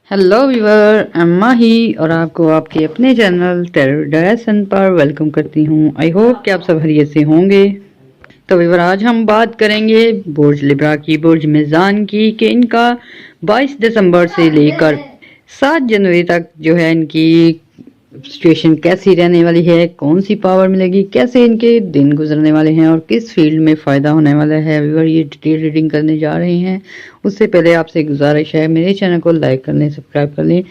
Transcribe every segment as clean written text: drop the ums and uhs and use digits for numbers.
Hello viewer, अम्मा ही और आपको आपके अपने चैनल टेरर पर वेलकम करती हूँ। आई होप कि आप सब खैरियत से होंगे। तो व्यूअर, आज हम बात करेंगे बुर्ज लिब्रा की, बुर्ज मिज़ान की, कि इनका 22 दिसंबर से लेकर 7 जनवरी तक जो है इनकी सिचुएशन कैसी रहने वाली है, कौन सी पावर मिलेगी, कैसे इनके दिन गुजरने वाले हैं और किस फील्ड में फ़ायदा होने वाला है। व्यूअर, ये डिटेल रीडिंग करने जा रहे हैं। उससे पहले आपसे गुजारिश है, मेरे चैनल को लाइक कर लें, सब्सक्राइब कर लें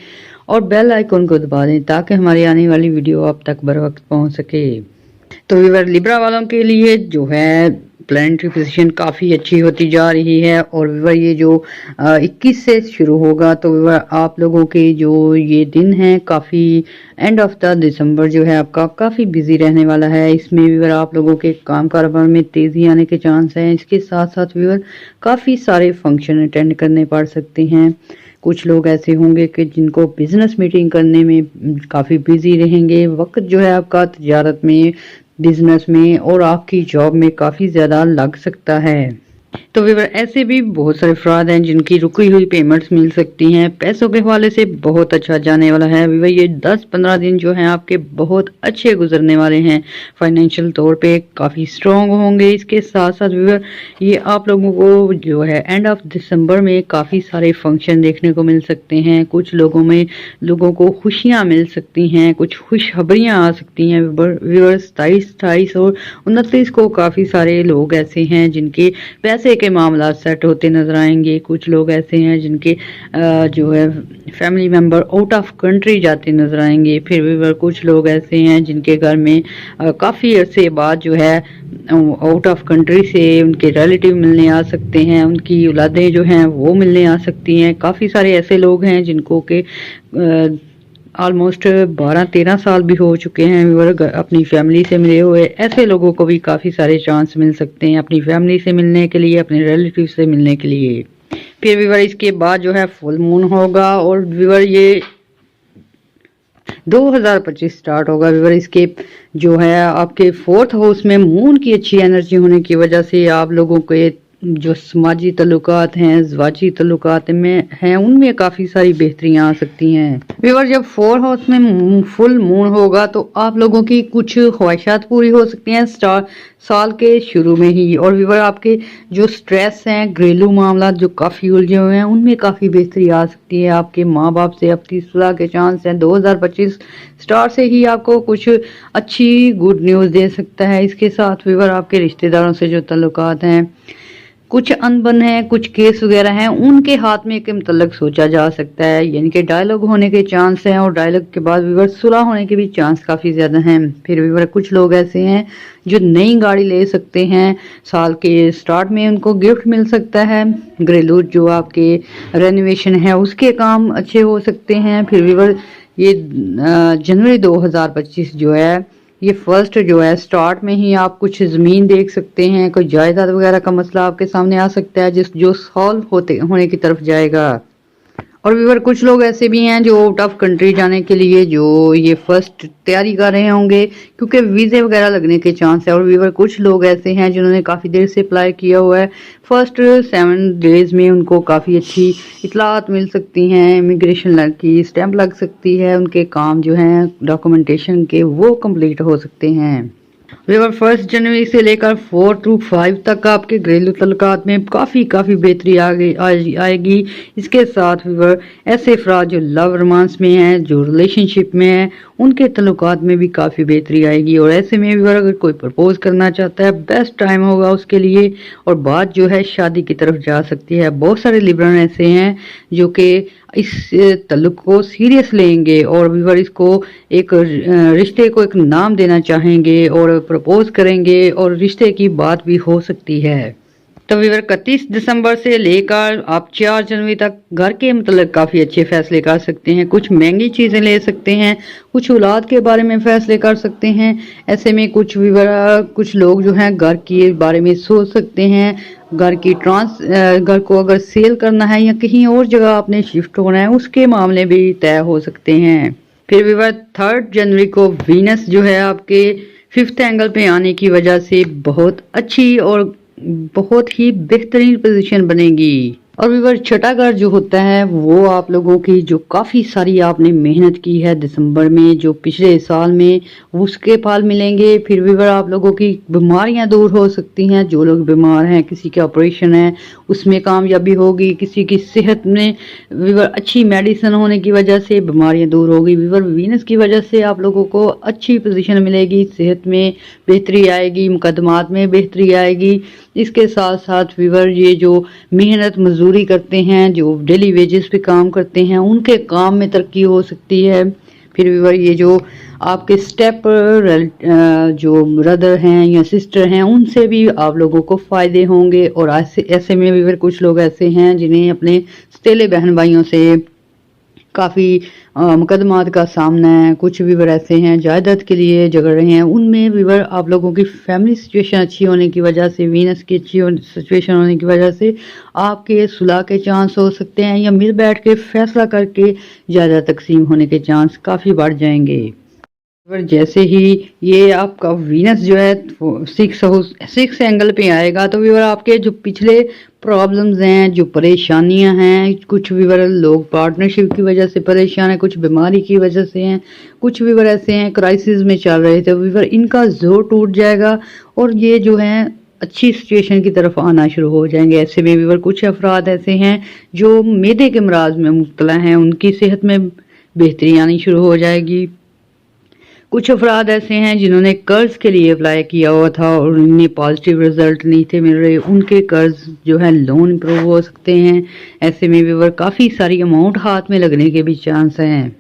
और बेल आइकन को दबा दें ताकि हमारी आने वाली वीडियो आप तक बर वक्त पहुँच सके। तो व्यूअर, लिब्रा वालों के लिए जो है प्लैनेटरी पोजीशन काफ़ी अच्छी होती जा रही है और व्यूअर ये जो 21 से शुरू होगा तो व्यूअर आप लोगों के जो ये दिन हैं काफ़ी एंड ऑफ द दिसंबर जो है आपका काफ़ी बिजी रहने वाला है। इसमें व्यूअर आप लोगों के काम कारोबार में तेज़ी आने के चांस हैं। इसके साथ साथ व्यूअर काफ़ी सारे फंक्शन अटेंड करने पड़ सकते हैं। कुछ लोग ऐसे होंगे कि जिनको बिजनेस मीटिंग करने में काफ़ी बिजी रहेंगे। वक्त जो है आपका तिजारत में, बिजनेस में और आपकी जॉब में काफ़ी ज़्यादा लग सकता है। तो व्यूअर, ऐसे भी बहुत सारे अफराद हैं जिनकी रुकी हुई पेमेंट्स मिल सकती हैं। पैसों के हवाले से बहुत अच्छा जाने वाला है व्यूअर। ये 10-15 दिन जो हैं आपके बहुत अच्छे गुजरने वाले हैं। फाइनेंशियल तौर पे काफ़ी स्ट्रॉन्ग होंगे। इसके साथ साथ व्यूअर ये आप लोगों को जो है एंड ऑफ दिसंबर में काफ़ी सारे फंक्शन देखने को मिल सकते हैं। कुछ लोगों को खुशियाँ मिल सकती हैं, कुछ खुशखबरियाँ आ सकती हैं। व्यूअर 27, 28 और 29 को काफ़ी सारे लोग ऐसे हैं जिनके पैसे के मामला सेट होते नजर आएंगे। कुछ लोग ऐसे हैं जिनके जो है family member out of country जाते नजर आएंगे। फिर भी कुछ लोग ऐसे हैं जिनके घर में काफ़ी अरसे बाद जो है आउट ऑफ कंट्री से उनके रिलेटिव मिलने आ सकते हैं, उनकी औलादें जो हैं वो मिलने आ सकती हैं। काफ़ी सारे ऐसे लोग हैं जिनको के ऑलमोस्ट 12-13 साल भी हो चुके हैं व्यूअर अपनी फैमिली से मिले हुए। ऐसे लोगों को भी काफ़ी सारे चांस मिल सकते हैं अपनी फैमिली से मिलने के लिए, अपने रिलेटिव से मिलने के लिए। फिर व्यूअर इसके बाद जो है फुल मून होगा और व्यूअर ये 2025 स्टार्ट होगा। व्यूअर इसके जो है आपके 4th हाउस में मून की अच्छी एनर्जी होने की वजह से आप लोगों के जो समाजी तल्लुकात हैं, ज़वाजी तल्लुकात में हैं, उनमें काफ़ी सारी बेहतरियाँ आ सकती हैं। व्यूअर, जब 4th हाउस में फुल मून होगा तो आप लोगों की कुछ ख्वाहिशात पूरी हो सकती हैं साल के शुरू में ही। और व्यूअर आपके जो स्ट्रेस हैं, घरेलू मामला जो काफ़ी उलझे हुए हैं, उनमें काफ़ी बेहतरी आ सकती है। आपके माँ बाप से अपनी सुलह के चांस हैं। 2025 स्टार्ट से ही आपको कुछ अच्छी गुड न्यूज़ दे सकता है। इसके साथ व्यूअर आपके रिश्तेदारों से जो तल्लुकात हैं, कुछ अनबन है, कुछ केस वगैरह हैं, उनके हाथ में के मुतल्लक सोचा जा सकता है, यानी कि डायलॉग होने के चांस हैं और डायलॉग के बाद व्यूअर सुलह होने के भी चांस काफ़ी ज़्यादा हैं। फिर व्यूअर कुछ लोग ऐसे हैं जो नई गाड़ी ले सकते हैं। साल के स्टार्ट में उनको गिफ्ट मिल सकता है। घरेलू जो आपके रेनोवेशन है उसके काम अच्छे हो सकते हैं। फिर व्यूअर ये जनवरी 2025 जो है ये फर्स्ट जो है स्टार्ट में ही आप कुछ ज़मीन देख सकते हैं। कोई जायदाद वगैरह का मसला आपके सामने आ सकता है जो सॉल्व होने की तरफ जाएगा। और व्यूअर कुछ लोग ऐसे भी हैं जो आउट ऑफ कंट्री जाने के लिए जो ये फर्स्ट तैयारी कर रहे होंगे क्योंकि वीज़े वगैरह लगने के चांस है। और व्यूअर कुछ लोग ऐसे हैं जिन्होंने काफ़ी देर से अप्लाई किया हुआ है। फर्स्ट 7 डेज में उनको काफ़ी अच्छी इतलात मिल सकती हैं। इमिग्रेशन की स्टैंप लग सकती है, उनके काम जो हैं डॉक्यूमेंटेशन के वो कंप्लीट हो सकते हैं। व्यूअर 1 जनवरी से लेकर 4 to 5 तक आपके घरेलू तल्लुकात में काफ़ी बेहतरी आएगी। इसके साथ व्यूअर ऐसे अफराद जो लव रोमांस में हैं, जो रिलेशनशिप में हैं, उनके तल्लुकात में भी काफ़ी बेहतरी आएगी। और ऐसे में व्यूअर अगर कोई प्रपोज करना चाहता है, बेस्ट टाइम होगा उसके लिए और बात जो है शादी की तरफ जा सकती है। बहुत सारे लिब्रन ऐसे हैं जो कि इस तल्लुक को सीरियस लेंगे और व्यूअर इसको एक रिश्ते को एक नाम देना चाहेंगे और प्रपोज करेंगे और रिश्ते की बात भी हो सकती है। तो व्यूअर 31 दिसंबर से लेकर आप 4 जनवरी तक घर के मतलब काफ़ी अच्छे फैसले कर सकते हैं। कुछ महंगी चीज़ें ले सकते हैं, कुछ औलाद के बारे में फैसले कर सकते हैं। ऐसे में कुछ लोग जो हैं घर के बारे में सोच सकते हैं। घर को अगर सेल करना है या कहीं और जगह आपने शिफ्ट होना है, उसके मामले भी तय हो सकते हैं। फिर व्यूअर 3 जनवरी को वीनस जो है आपके 5th एंगल पे आने की वजह से बहुत अच्छी और बहुत ही बेहतरीन पोजीशन बनेगी। اور व्यूअर छठा घर जो होता है वो आप लोगों की जो काफ़ी सारी आपने मेहनत की है दिसंबर में, जो पिछले साल में, उसके फल मिलेंगे। फिर व्यूअर आप लोगों की बीमारियां दूर हो सकती हैं, जो लोग बीमार हैं, किसी के ऑपरेशन है उसमें कामयाबी होगी, किसी की सेहत में व्यूअर अच्छी मेडिसिन होने की वजह से बीमारियां दूर होगी। व्यूअर वीनस की वजह से आप लोगों को अच्छी पोजीशन मिलेगी, सेहत में बेहतरी आएगी, मुकदमात में बेहतरी आएगी। इसके साथ साथ व्यूअर ये जो मेहनत मजदूरी करते हैं, जो डेली वेजेस पे काम करते हैं, उनके काम में तरक्की हो सकती है। फिर व्यूअर ये जो आपके स्टेप जो ब्रदर हैं या सिस्टर हैं, उनसे भी आप लोगों को फायदे होंगे। और ऐसे में व्यूअर कुछ लोग ऐसे हैं जिन्हें अपने सौतेले बहन भाइयों से काफ़ी मुकदमात का सामना है। कुछ व्यूअर ऐसे हैं जायदाद के लिए झगड़ रहे हैं, उनमें व्यूअर आप लोगों की फैमिली सिचुएशन अच्छी होने की वजह से, वीनस की अच्छी सिचुएशन होने की वजह से आपके सुलह के चांस हो सकते हैं, या मिल बैठ के फैसला करके ज़्यादा तकसीम होने के चांस काफ़ी बढ़ जाएंगे। पर जैसे ही ये आपका वीनस जो है सिक्स एंगल पे आएगा, तो व्यूअर आपके जो पिछले प्रॉब्लम्स हैं, जो परेशानियां हैं, कुछ व्यूअर लोग पार्टनरशिप की वजह से परेशान है, कुछ बीमारी की वजह से हैं, कुछ व्यूअर ऐसे हैं क्राइसिस में चल रहे थे, व्यूअर इनका जोर टूट जाएगा और ये जो है अच्छी सिचुएशन की तरफ आना शुरू हो जाएंगे। ऐसे में व्यूअर कुछ अफराद ऐसे हैं जो मैदे के अमराज में मुब्तला हैं, उनकी सेहत में बेहतरी आनी शुरू हो जाएगी। कुछ अफराद ऐसे हैं जिन्होंने कर्ज के लिए अप्लाई किया हुआ था और उन्हें पॉजिटिव रिजल्ट नहीं थे मिल रहे, उनके कर्ज जो है लोन इम्प्रूव हो सकते हैं। ऐसे में व्यूअर काफ़ी सारी अमाउंट हाथ में लगने के भी चांस हैं।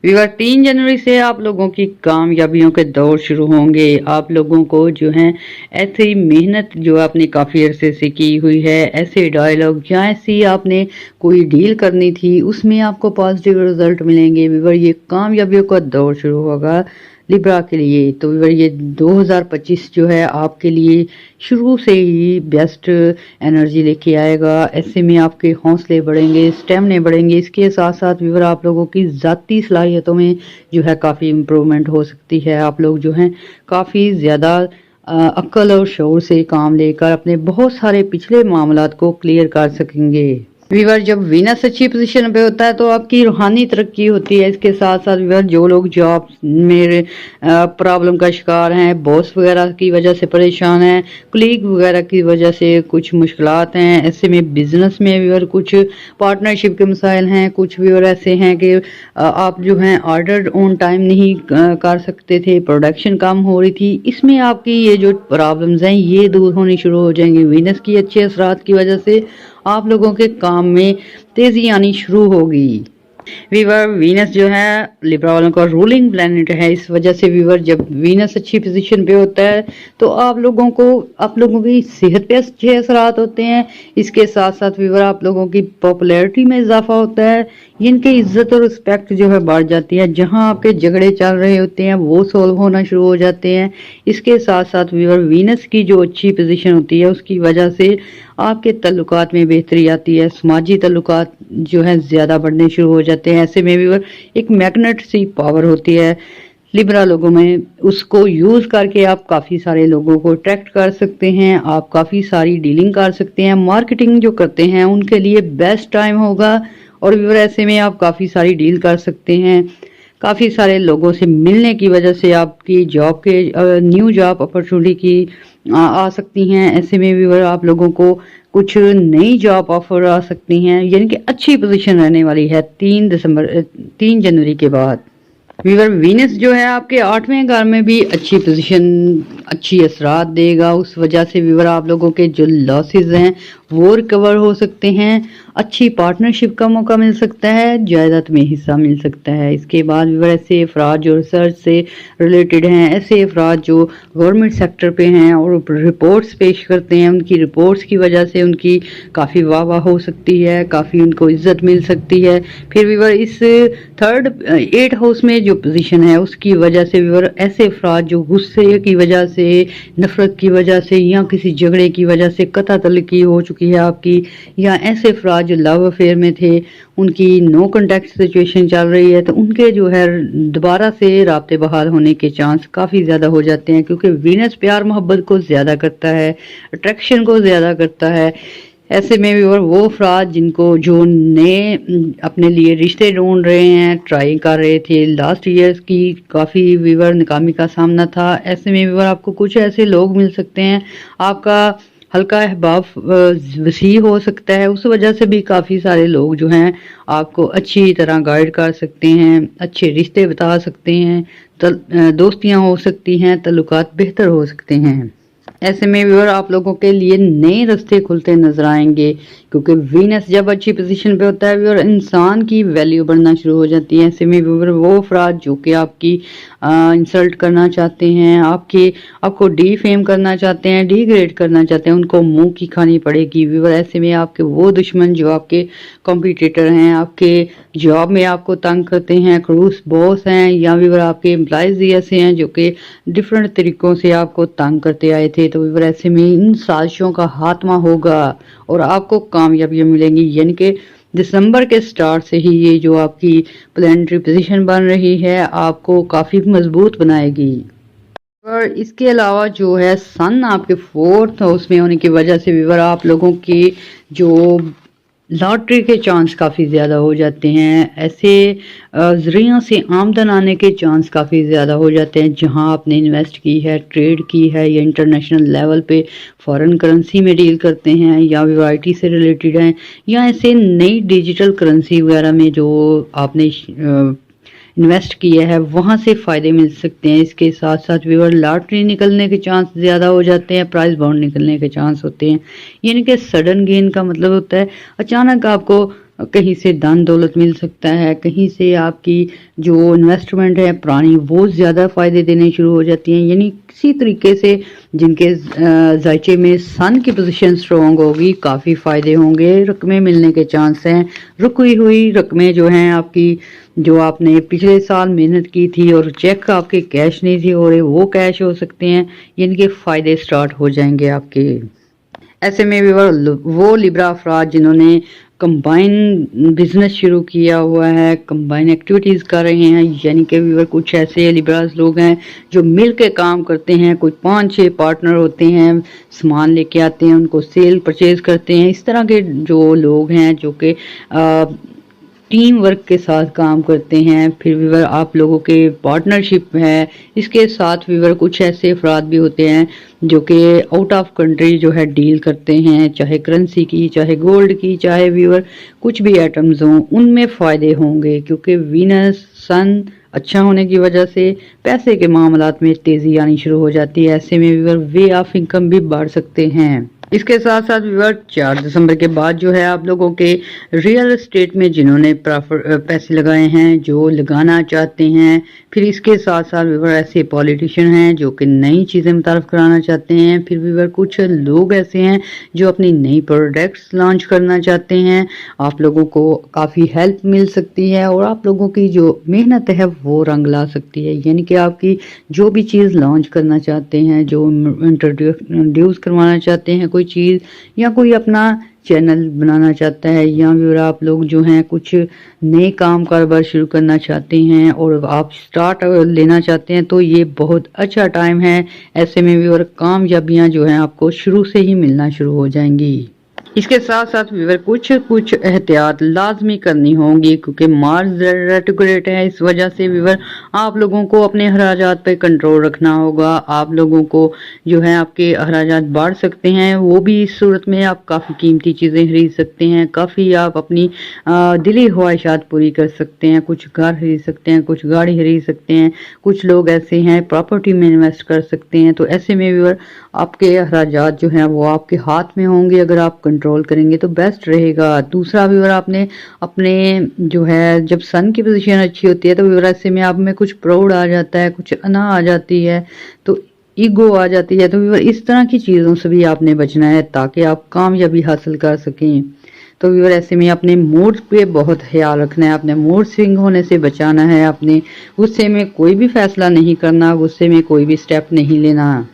व्यूअर 3 जनवरी से आप लोगों की कामयाबियों के दौर शुरू होंगे। आप लोगों को जो है ऐसी मेहनत जो आपने काफ़ी अरसे से की हुई है, ऐसे डायलॉग या ऐसी आपने कोई डील करनी थी, उसमें आपको पॉजिटिव रिजल्ट मिलेंगे। व्यूअर ये कामयाबियों का दौर शुरू होगा लिब्रा के लिए। तो व्यूअर ये 2025 जो है आपके लिए शुरू से ही बेस्ट एनर्जी लेके आएगा। ऐसे में आपके हौसले बढ़ेंगे, स्टेमिना बढ़ेंगे। इसके साथ साथ व्यूअर आप लोगों की ज़ाती सलाहियतों में जो है काफ़ी इम्प्रूवमेंट हो सकती है। आप लोग जो हैं काफ़ी ज़्यादा अक्ल और शऊर से काम लेकर अपने बहुत सारे पिछले मामलात को क्लियर कर सकेंगे। व्यूअर जब वीनस अच्छी पोजीशन पे होता है तो आपकी रूहानी तरक्की होती है। इसके साथ साथ व्यूअर जो लोग जॉब में प्रॉब्लम का शिकार हैं, बॉस वगैरह की वजह से परेशान हैं, कलीग वगैरह की वजह से कुछ मुश्किलात हैं, ऐसे में बिजनेस में व्यूअर कुछ पार्टनरशिप के मसाइल हैं, कुछ व्यूअर ऐसे हैं कि आप जो हैं ऑर्डर ऑन टाइम नहीं कर सकते थे, प्रोडक्शन कम हो रही थी, इसमें आपकी ये जो प्रॉब्लम्स हैं ये दूर होनी शुरू हो जाएंगी। वीनस की अच्छे असरात की वजह से आप लोगों के काम में तेजी आनी शुरू होगी। व्यूअर वीनस जो है लिब्रा वालों का रूलिंग प्लैनेट है, इस वजह से व्यूअर जब वीनस अच्छी पोजीशन पे होता है तो आप लोगों की सेहत पे अच्छे असरात होते हैं। इसके साथ साथ व्यूअर आप लोगों की पॉपुलैरिटी में इजाफा होता है, इनकी इज्जत और रिस्पेक्ट जो है बढ़ जाती है। जहां आपके झगड़े चल रहे होते हैं वो सॉल्व होना शुरू हो जाते हैं। इसके साथ साथ व्यूअर वीनस की जो अच्छी पोजीशन होती है उसकी वजह से आपके तल्लुकात में बेहतरी आती है, समाजी तल्लुकात जो है ज़्यादा बढ़ने शुरू हो जाते हैं। ऐसे में भी एक मैग्नेट सी पावर होती है लिब्रा लोगों में, उसको यूज़ करके आप काफ़ी सारे लोगों को अट्रैक्ट कर सकते हैं, आप काफ़ी सारी डीलिंग कर सकते हैं। मार्केटिंग जो करते हैं उनके लिए बेस्ट टाइम होगा और व्यूअर ऐसे में आप काफ़ी सारी डील कर सकते हैं। काफ़ी सारे लोगों से मिलने की वजह से आपकी जॉब के न्यू जॉब अपॉर्चुनिटी की आ सकती हैं। ऐसे में भी आप लोगों को कुछ नई जॉब ऑफर आ सकती हैं, यानी कि अच्छी पोजीशन रहने वाली है 3 जनवरी के बाद। व्यूअर वीनस जो है आपके 8वें घर में भी अच्छी पोजीशन, अच्छी असरात देगा। उस वजह से व्यूअर आप लोगों के जो लॉसेस हैं वो रिकवर हो सकते हैं, अच्छी पार्टनरशिप का मौका मिल सकता है, जायदाद में हिस्सा मिल सकता है। इसके बाद व्यूअर ऐसे अफराद जो रिसर्च से रिलेटेड हैं, ऐसे अफराद जो गवर्नमेंट सेक्टर पे हैं और रिपोर्ट्स पेश करते हैं, उनकी रिपोर्ट्स की वजह से उनकी काफ़ी वाह वाह हो सकती है, काफ़ी उनको इज्जत मिल सकती है। फिर व्यूअर इस 8th हाउस में जो पोजीशन है उसकी वजह से व्यूअर ऐसे अफराद जो गुस्से की वजह से, नफरत की वजह से या किसी झगड़े की वजह से कता तलकी हो चुकी है आपकी, या ऐसे अफराद जो लव अफेयर में थे उनकी नो कॉन्टैक्ट सिचुएशन चल रही है, तो उनके जो है दोबारा से राब्ते बहाल होने के चांस काफ़ी ज़्यादा हो जाते हैं, क्योंकि वीनस प्यार मोहब्बत को ज़्यादा करता है, अट्रैक्शन को ज़्यादा करता है। ऐसे में व्यूअर वो अफराद जो नए अपने लिए रिश्ते ढूंढ रहे हैं, ट्राई कर रहे थे, लास्ट ईयर की काफ़ी व्यूअर नाकामी का सामना था, ऐसे में व्यूअर आपको कुछ ऐसे लोग मिल सकते हैं, आपका हल्का अहबाब वसी हो सकता है, उस वजह से भी काफ़ी सारे लोग जो हैं आपको अच्छी तरह गाइड कर सकते हैं, अच्छे रिश्ते बता सकते हैं, दोस्तियां हो सकती हैं, तल्लुकात बेहतर हो सकते हैं। ऐसे में व्यूअर आप लोगों के लिए नए रास्ते खुलते नजर आएंगे, क्योंकि वीनस जब अच्छी पोजीशन पे होता है व्यूअर इंसान की वैल्यू बढ़ना शुरू हो जाती है। ऐसे में व्यूअर वो अफराद जो कि आपकी इंसल्ट करना चाहते हैं, आपको डीफेम करना चाहते हैं, डिग्रेड करना चाहते हैं, उनको मुंह की खानी पड़ेगी व्यूअर। ऐसे में आपके वो दुश्मन जो आपके कॉम्पिटिटर हैं, आपके जॉब में आपको तंग करते हैं, खड़ूस बॉस हैं, या व्यूअर आपके एम्प्लॉयज ऐसे हैं जो कि डिफरेंट तरीकों से आपको तंग करते आए थे, तो व्यूअर ऐसे में इन साजिशों का खात्मा होगा और आपको कामयाबियां मिलेंगी। यानी कि दिसंबर के स्टार्ट से ही ये जो आपकी प्लानिटरी पोजीशन बन रही है आपको काफ़ी मजबूत बनाएगी। और इसके अलावा जो है सन आपके फोर्थ हाउस में होने की वजह से व्यूअर आप लोगों की जो लॉटरी के चांस काफ़ी ज़्यादा हो जाते हैं, ऐसे ज़रियों से आमदन आने के चांस काफ़ी ज़्यादा हो जाते हैं जहां आपने इन्वेस्ट की है, ट्रेड की है, या इंटरनेशनल लेवल पे फॉरेन करेंसी में डील करते हैं, या आईटी से रिलेटेड हैं, या ऐसे नई डिजिटल करेंसी वगैरह में जो आपने इन्वेस्ट किया है वहां से फ़ायदे मिल सकते हैं। इसके साथ साथ व्यूअर लॉटरी निकलने के चांस ज़्यादा हो जाते हैं, प्राइस बॉन्ड निकलने के चांस होते हैं। यानी कि सडन गेन का मतलब होता है अचानक आपको कहीं से धन दौलत मिल सकता है, कहीं से आपकी जो इन्वेस्टमेंट है पुरानी वो ज़्यादा फ़ायदे देने शुरू हो जाती हैं। यानी किसी तरीके से जिनके जायचे में सन की पोजीशन स्ट्रॉन्ग होगी काफ़ी फ़ायदे होंगे, रकमें मिलने के चांस हैं, रुकी हुई रकमें जो हैं आपकी जो आपने पिछले साल मेहनत की थी और चेक आपके कैश नहीं थे हो रहे वो कैश हो सकते हैं, यानी कि फ़ायदे स्टार्ट हो जाएंगे आपके। ऐसे में भी वो लिब्रा अफराद जिन्होंने कंबाइन बिजनेस शुरू किया हुआ है, कंबाइन एक्टिविटीज़ कर रहे हैं, यानी कि व्यूअर कुछ ऐसे लिब्रास लोग हैं जो मिल के काम करते हैं, कुछ 5-6 पार्टनर होते हैं, सामान लेके आते हैं, उनको सेल परचेज करते हैं। इस तरह के जो लोग हैं जो कि टीम वर्क के साथ काम करते हैं, फिर व्यूअर आप लोगों के पार्टनरशिप है। इसके साथ व्यूअर कुछ ऐसे अफराद भी होते हैं जो कि आउट ऑफ कंट्री जो है डील करते हैं, चाहे करेंसी की, चाहे गोल्ड की, चाहे व्यूअर कुछ भी आइटम्स हों, उनमें फ़ायदे होंगे, क्योंकि वीनस सन अच्छा होने की वजह से पैसे के मामलात में तेज़ी आनी शुरू हो जाती है। ऐसे में व्यूअर वे ऑफ इनकम भी बढ़ सकते हैं। इसके साथ साथ व्यूअर 4 दिसंबर के बाद जो है आप लोगों के रियल एस्टेट में जिन्होंने पैसे लगाए हैं, जो लगाना चाहते हैं, फिर इसके साथ साथ व्यूअर ऐसे पॉलिटिशियन हैं जो कि नई चीज़ें मुतारफ कराना चाहते हैं, फिर व्यूअर कुछ लोग ऐसे हैं जो अपनी नई प्रोडक्ट्स लॉन्च करना चाहते हैं, आप लोगों को काफ़ी हेल्प मिल सकती है और आप लोगों की जो मेहनत है वो रंग ला सकती है। यानी कि आपकी जो भी चीज़ लॉन्च करना चाहते हैं, जो इंट्रोड्यूस करवाना चाहते हैं कोई चीज़, या कोई अपना चैनल बनाना चाहता है, या फिर आप लोग जो हैं कुछ नए काम कारोबार शुरू करना चाहते हैं और आप स्टार्ट लेना चाहते हैं, तो ये बहुत अच्छा टाइम है। ऐसे में भी और कामयाबियां जो हैं आपको शुरू से ही मिलना शुरू हो जाएंगी। इसके साथ साथ व्यूअर कुछ एहतियात लाजमी करनी होगी, क्योंकि मार्स रेट्रोग्रेड है। इस वजह से व्यूअर आप लोगों को अपने अखराजात पे कंट्रोल रखना होगा। आप लोगों को जो है आपके अखराजात बढ़ सकते हैं, वो भी इस सूरत में आप काफ़ी कीमती चीज़ें खरीद सकते हैं, काफ़ी आप अपनी दिली ख्वाहिशात पूरी कर सकते हैं, कुछ घर खरीद सकते हैं, कुछ गाड़ी खरीद सकते हैं, कुछ लोग ऐसे हैं प्रॉपर्टी में इन्वेस्ट कर सकते हैं। तो ऐसे में व्यूअर आपके अखराजात जो हैं वो आपके हाथ में होंगे, अगर आप कंट्रोल करेंगे तो बेस्ट रहेगा। दूसरा व्यूअर आपने अपने जो है जब सन की पोजीशन अच्छी होती है तो व्यूअर ऐसे में आप में कुछ प्राउड आ जाता है, कुछ अना आ जाती है, तो ईगो आ जाती है, तो व्यूअर इस तरह की चीज़ों से भी आपने बचना है ताकि आप कामयाबी हासिल कर सकें। तो व्यूअर ऐसे में अपने मूड पे बहुत ख्याल रखना है, अपने मूड स्विंग होने से बचाना है, अपने गुस्से में कोई भी फैसला नहीं करना, गुस्से में कोई भी स्टेप नहीं लेना।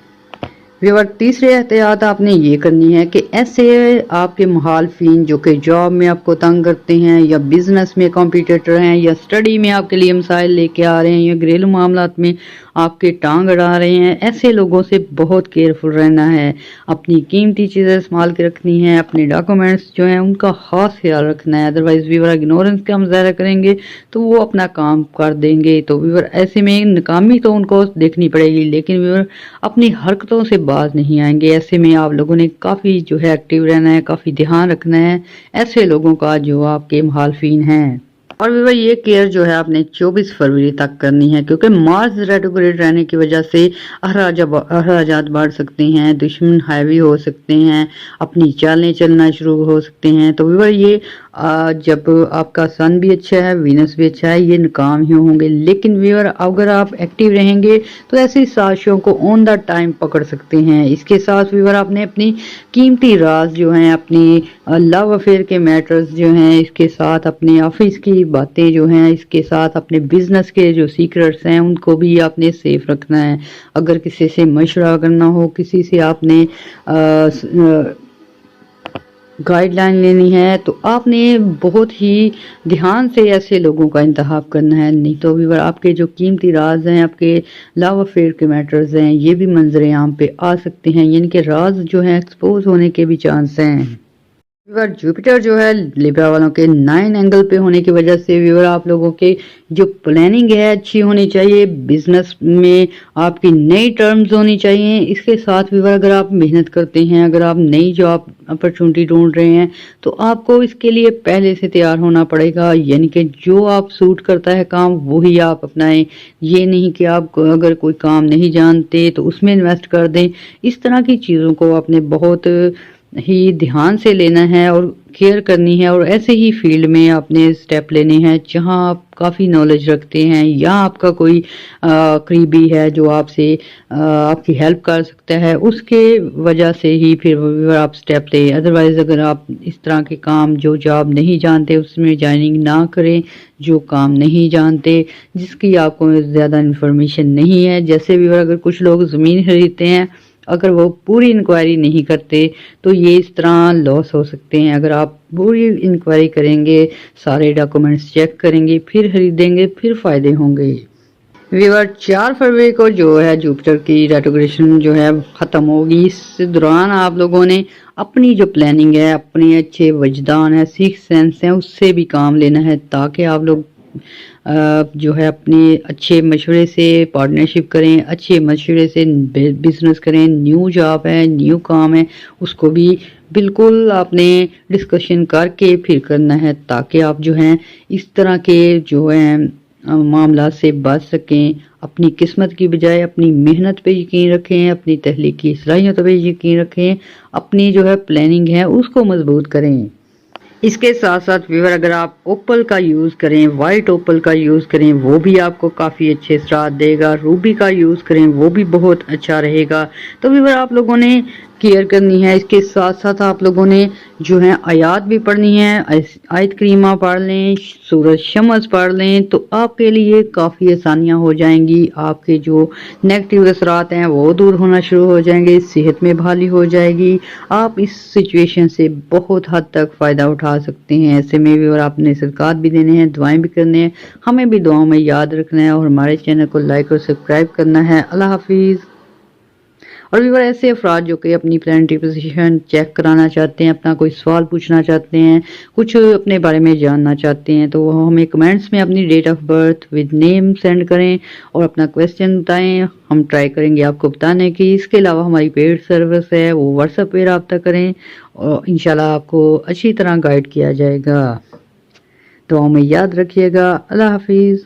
व्यूअर तीसरी एहतियात आपने ये करनी है कि ऐसे आपके मुखालफिन जो कि जॉब में आपको तंग करते हैं या बिजनेस में कॉम्पिटिटर हैं या स्टडी में आपके लिए मसाइल लेके आ रहे हैं या घरेलू मामलात में आपके टांग अड़ा रहे हैं, ऐसे लोगों से बहुत केयरफुल रहना है। अपनी कीमती चीज़ें संभाल के रखनी है, अपने डॉक्यूमेंट्स जो हैं उनका खास ख्याल रखना है। अदरवाइज व्यूअर इग्नोरेंस का मुजाहरा करेंगे तो वो अपना काम कर देंगे। तो व्यूअर ऐसे में नाकामी तो उनको देखनी पड़ेगी, लेकिन व्यूअर अपनी हरकतों से बाज नहीं आएंगे। ऐसे में आप लोगों ने काफ़ी जो है एक्टिव रहना है, काफ़ी ध्यान रखना है ऐसे लोगों का जो आपके मुखालफिन हैं। और व्यूअर ये केयर जो है आपने 24 फरवरी तक करनी है, क्योंकि मार्स रेट्रोग्रेड रहने की वजह से अखराजात बढ़ सकते हैं, दुश्मन हावी हो सकते हैं, अपनी चालें चलना शुरू हो सकते हैं। तो व्यूअर ये जब आपका सन भी अच्छा है, वीनस भी अच्छा है, ये नाकाम ही होंगे। लेकिन व्यूअर अगर आप एक्टिव रहेंगे तो ऐसी साजिशों को ऑन द टाइम पकड़ सकते हैं। इसके साथ व्यूअर आपने अपनी कीमती राज जो हैं, अपनी लव अफेयर के मैटर्स जो हैं, इसके साथ अपने ऑफिस की बातें जो हैं, इसके साथ अपने बिजनेस के जो सीक्रेट्स हैं उनको भी आपने सेफ रखना है। अगर किसी से मशवरा करना हो, किसी से आपने गाइडलाइन लेनी है, तो आपने बहुत ही ध्यान से ऐसे लोगों का इंतखाब करना है। नहीं तो भी आपके जो कीमती राज हैं, आपके लव अफेयर के मैटर्स हैं, ये भी मंजर आम पे आ सकते हैं, यानी कि राज जो है एक्सपोज होने के भी चांस हैं। व्यूअर जुपिटर जो है लिब्रा वालों के 9 एंगल पे होने की वजह से व्यूअर आप लोगों के जो प्लानिंग है अच्छी होनी चाहिए, बिजनेस में आपकी नई टर्म्स होनी चाहिए। इसके साथ व्यूअर अगर आप मेहनत करते हैं, अगर आप नई जॉब अपॉर्चुनिटी ढूंढ रहे हैं, तो आपको इसके लिए पहले से तैयार होना पड़ेगा। यानी कि जो आप सूट करता है काम वही आप अपनाएं। ये नहीं कि आप अगर कोई काम नहीं जानते तो उसमें इन्वेस्ट कर दें। इस तरह की चीज़ों को आपने बहुत ही ध्यान से लेना है और केयर करनी है, और ऐसे ही फील्ड में आपने स्टेप लेने हैं जहां आप काफ़ी नॉलेज रखते हैं या आपका कोई करीबी है जो आपसे आपकी हेल्प कर सकता है, उसके वजह से ही फिर आप स्टेप लें। अदरवाइज अगर आप इस तरह के काम जो जॉब नहीं जानते उसमें ज्वाइनिंग ना करें, जो काम नहीं जानते, जिसकी आपको ज़्यादा इन्फॉर्मेशन नहीं है। जैसे भी अगर कुछ लोग ज़मीन खरीदते हैं, अगर वो पूरी इंक्वायरी नहीं करते तो ये इस तरह लॉस हो सकते हैं। अगर आप पूरी इंक्वायरी करेंगे, सारे डॉक्यूमेंट्स चेक करेंगे, फिर खरीदेंगे, फिर फ़ायदे होंगे। व्यूअर 4 फरवरी को जो है जुपिटर की रेट्रोग्रेशन जो है ख़त्म होगी। इस दौरान आप लोगों ने अपनी जो प्लानिंग है, अपने अच्छे वजदान है, सिक्स सेंस है, उससे भी काम लेना है, ताकि आप लोग जो है अपने अच्छे मशवरे से पार्टनरशिप करें, अच्छे मशवरे से बिजनेस करें। न्यू जॉब है, न्यू काम है, उसको भी बिल्कुल आपने डिस्कशन करके फिर करना है, ताकि आप जो हैं इस तरह के जो हैं मामला से बच सकें। अपनी किस्मत की बजाय अपनी मेहनत पे यकीन रखें, अपनी तहलीकी सलाहियतों पे यकीन रखें, अपनी जो है प्लानिंग है उसको मजबूत करें। इसके साथ साथ व्यूअर अगर आप ओपल का यूज़ करें, वाइट ओपल का यूज़ करें, वो भी आपको काफ़ी अच्छे असरात देगा। रूबी का यूज़ करें, वो भी बहुत अच्छा रहेगा। तो व्यूअर आप लोगों ने केयर करनी है। इसके साथ साथ आप लोगों ने जो है आयात भी पढ़नी है। आयत करीमा पढ़ लें, सूरज शम्स पढ़ लें, तो आपके लिए काफ़ी आसानियाँ हो जाएंगी। आपके जो नेगेटिव असरात हैं वो दूर होना शुरू हो जाएंगे, सेहत में बहाली हो जाएगी। आप इस सिचुएशन से बहुत हद तक फ़ायदा उठा सकते हैं। ऐसे में भी और आपने सदकात भी देने हैं, दुआएं भी करने हैं, हमें भी दुआओं में याद रखना है, और हमारे चैनल को लाइक और सब्सक्राइब करना है। अल्लाह हाफिज़। और भी ऐसे अफराद जो कि अपनी प्लानिटरी पोजीशन चेक कराना चाहते हैं, अपना कोई सवाल पूछना चाहते हैं, कुछ अपने बारे में जानना चाहते हैं, तो वो हमें कमेंट्स में अपनी date of birth with name send करें और अपना क्वेश्चन बताएं। हम ट्राई करेंगे आपको बताने की। इसके अलावा हमारी पेड सर्विस है, वो व्हाट्सएप पे रब्ता करें और इंशाल्लाह आपको अच्छी तरह गाइड किया जाएगा। दुआओं में याद रखिएगा। अल्लाह हाफिज़।